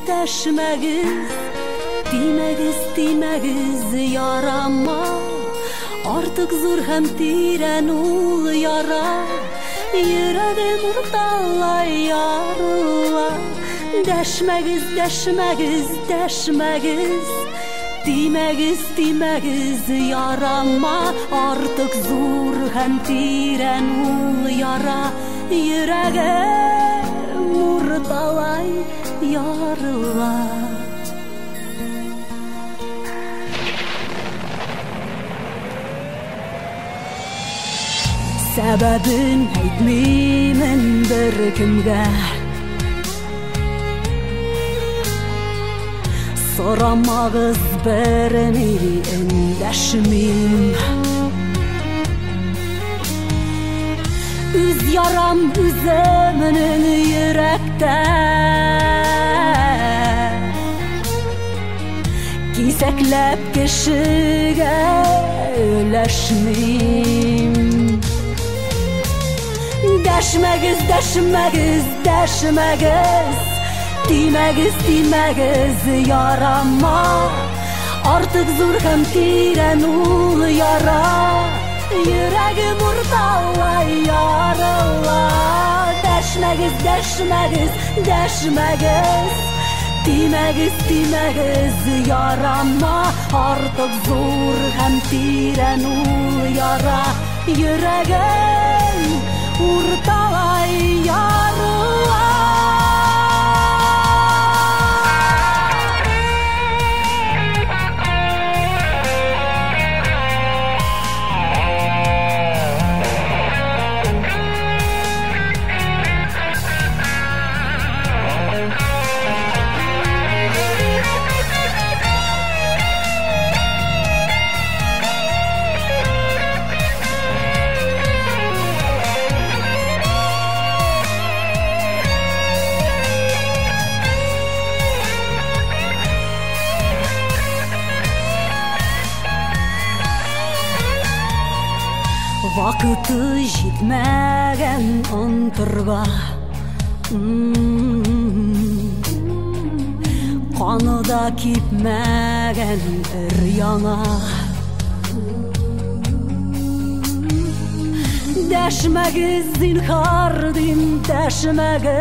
дәшмәгез, тимәгез ярама. Артык зур һәм тирән ул яра, йөрәгем урталай ярыла. Дәшмәгез, тимәгез ярама. Артык зур һәм тирән ул яра, йөрәгем урталай ярыла. Сәбәбен әйтмимен бер кемгә, сорамагыз берни эндәшмим. Үз ярам үземнең йөрәктә, кисәкләп кешегә өләшмим. Дәшмәгез, тимәгез ярама. Артык зур һәм тирән ул яра, йөрәгем урталай ярыла. Дәшмәгез, тимәгез ярама. Артык зур һәм тирән ул яра, йөрәгем урталай ярыла. Вакыты җитмәгән онтырга, каныда кипмәгән өр-яңа. Дәшмәгез, зинһар дим, дәшмәгез.